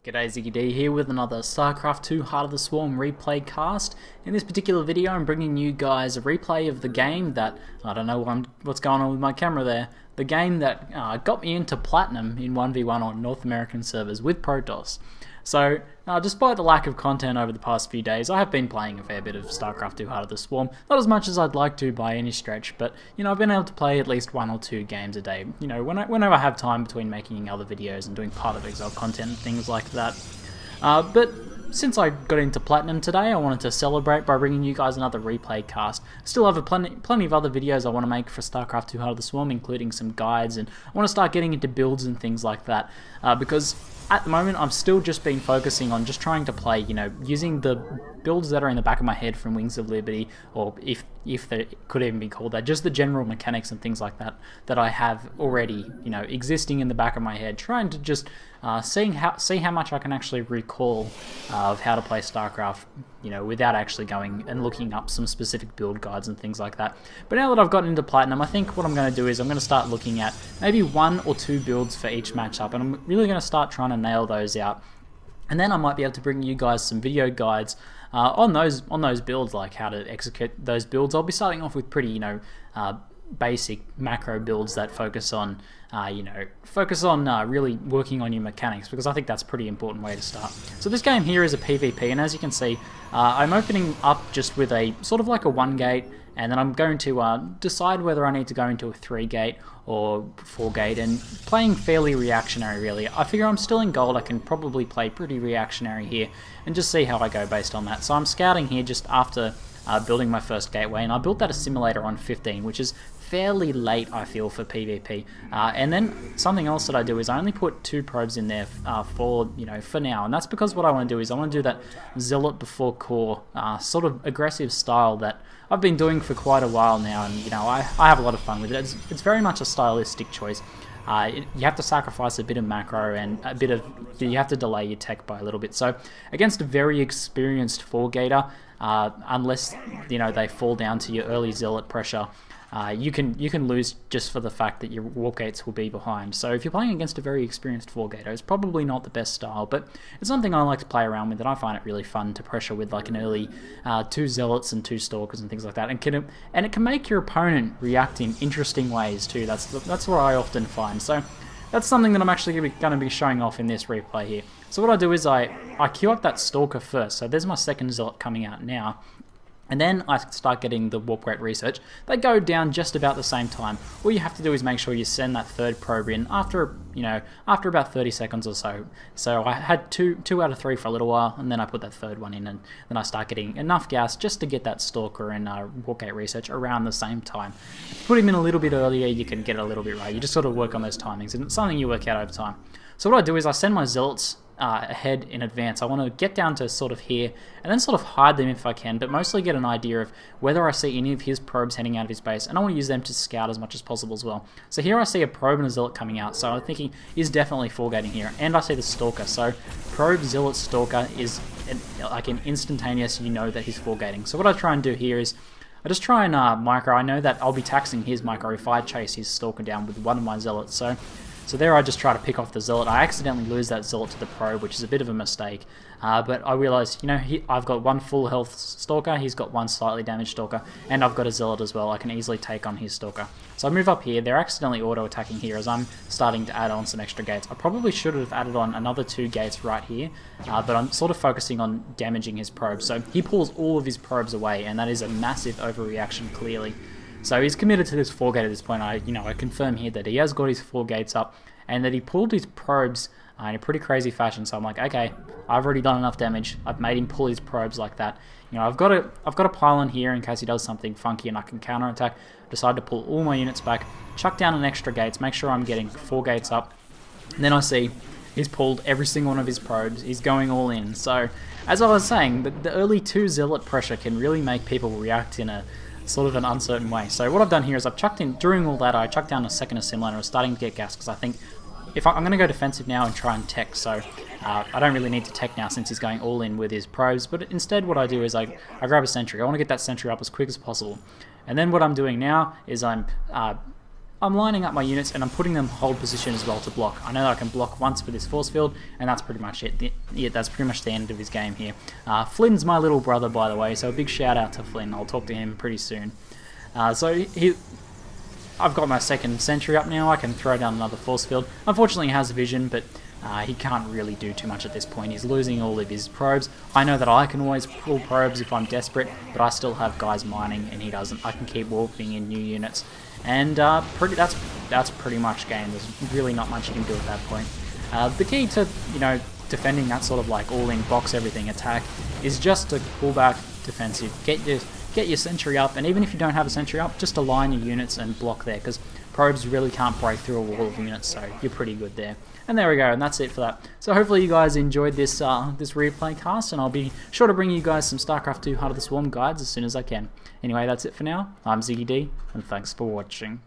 G'day, ZiggyD here with another Starcraft 2 Heart of the Swarm replay cast. In this particular video I'm bringing you guys a replay of the game that, I don't know what's going on with my camera there, the game that got me into Platinum in 1v1 on North American servers with Protoss. So, despite the lack of content over the past few days, I have been playing a fair bit of Starcraft 2 Heart of the Swarm. Not as much as I'd like to by any stretch, but, I've been able to play at least 1 or 2 games a day, whenever I have time between making other videos and doing part of Exile content and things like that. But since I got into Platinum today, I wanted to celebrate by bringing you guys another replay cast. Still have plenty of other videos I want to make for Starcraft 2 Heart of the Swarm, including some guides, and I want to start getting into builds and things like that, because at the moment I've still just been focusing on just trying to play, using the builds that are in the back of my head from Wings of Liberty, or if they could even be called that, just the general mechanics and things like that I have already, existing in the back of my head, trying to just see how much I can actually recall of how to play StarCraft, without actually going and looking up some specific build guides and things like that. But now that I've gotten into Platinum, I think what I'm going to do is I'm going to start looking at maybe 1 or 2 builds for each matchup, and I'm really going to start trying to nail those out. And then I might be able to bring you guys some video guides on those builds, like how to execute those builds. I'll be starting off with pretty, basic macro builds that focus on, really working on your mechanics, because I think that's a pretty important way to start. So this game here is a PvP, and as you can see, I'm opening up just with a sort of like a 1 gate, and then I'm going to decide whether I need to go into a 3 gate or 4 gate, and playing fairly reactionary really. I figure I'm still in gold, I can probably play pretty reactionary here, and just see how I go based on that. So I'm scouting here just after building my first gateway, and I built that assimilator on 15, which is fairly late, I feel, for PvP. And then something else that I do is I only put 2 probes in there for now, and that's because what I want to do is I want to do that Zealot before core sort of aggressive style that I've been doing for quite a while now, and I have a lot of fun with it. It's very much a stylistic choice. You have to sacrifice a bit of macro and you have to delay your tech by a little bit. So against a very experienced 4-gater, unless they fall down to your early Zealot pressure, you can lose just for the fact that your warp gates will be behind. So if you're playing against a very experienced 4-gater, it's probably not the best style, but it's something I like to play around with, and I find it really fun to pressure with like an early 2 Zealots and 2 Stalkers and things like that, and it can make your opponent react in interesting ways too. That's what I often find. So that's something that I'm actually going to be showing off in this replay here. So what I do is I queue up that Stalker first. So there's my second Zealot coming out now. And then I start getting the warp gate research. They go down just about the same time. All you have to do is make sure you send that 3rd probe in after about 30 seconds or so. So I had 2 out of 3 for a little while, and then I put that 3rd one in, and then I start getting enough gas just to get that Stalker and warp gate research around the same time. If you put him in a little bit earlier, you can get it a little bit right. You just sort of work on those timings, and it's something you work out over time. So what I do is I send my Zealots ahead in advance. I want to get down to sort of here and then sort of hide them if I can, but mostly get an idea of whether I see any of his probes heading out of his base, and I want to use them to scout as much as possible as well. So here I see a probe and a Zealot coming out, so I'm thinking he's definitely 4-gating here, and I see the Stalker. So probe, Zealot, Stalker is like an instantaneous, that he's 4-gating. So what I try and do here is I just try and micro. I know that I'll be taxing his micro if I chase his Stalker down with one of my Zealots. So there I just try to pick off the Zealot. I accidentally lose that Zealot to the probe, which is a bit of a mistake. But I realised, I've got 1 full health Stalker, he's got 1 slightly damaged Stalker, and I've got a Zealot as well. I can easily take on his Stalker. So I move up here. They're accidentally auto-attacking here as I'm starting to add on some extra gates. I probably should have added on another 2 gates right here, but I'm sort of focusing on damaging his probe. So he pulls all of his probes away, and that is a massive overreaction, clearly. So he's committed to this 4-gate at this point. I confirm here that he has got his 4 gates up, and that he pulled his probes in a pretty crazy fashion. So I'm like, okay, I've already done enough damage. I've made him pull his probes like that. I've got a pylon here in case he does something funky and I can counterattack. Decide to pull all my units back, chuck down an extra gates, make sure I'm getting 4 gates up. And then I see he's pulled every single one of his probes. He's going all in. So as I was saying, the early 2 Zealot pressure can really make people react in a sort of an uncertain way. So what I've done here is I've chucked in, during all that, I chucked down a second assimilator. I was starting to get gas because I think if I'm going to go defensive now and try and tech, so I don't really need to tech now since he's going all in with his probes, but instead what I do is I grab a sentry. I want to get that sentry up as quick as possible. And then what I'm doing now is I'm I'm lining up my units and I'm putting them hold position as well to block. I know that I can block once with this force field, and that's pretty much it. Yeah, that's pretty much the end of his game here. Flynn's my little brother, by the way, so a big shout out to Flynn. I'll talk to him pretty soon. I've got my second sentry up now. I can throw down another force field. Unfortunately, he has vision, but he can't really do too much at this point. He's losing all of his probes. I know that I can always pull probes if I'm desperate, but I still have guys mining, and he doesn't. I can keep warping in new units. And that's pretty much game. There's really not much you can do at that point. The key to, you know, defending that sort of like all-in box everything attack is just to pull back defensive, get your sentry up, and even if you don't have a sentry up, just align your units and block there, because probes really can't break through a wall of units, so you're pretty good there. And there we go, and that's it for that. So hopefully you guys enjoyed this this replay cast, and I'll be sure to bring you guys some Starcraft 2 Heart of the Swarm guides as soon as I can. Anyway, that's it for now. I'm ZiggyD, and thanks for watching.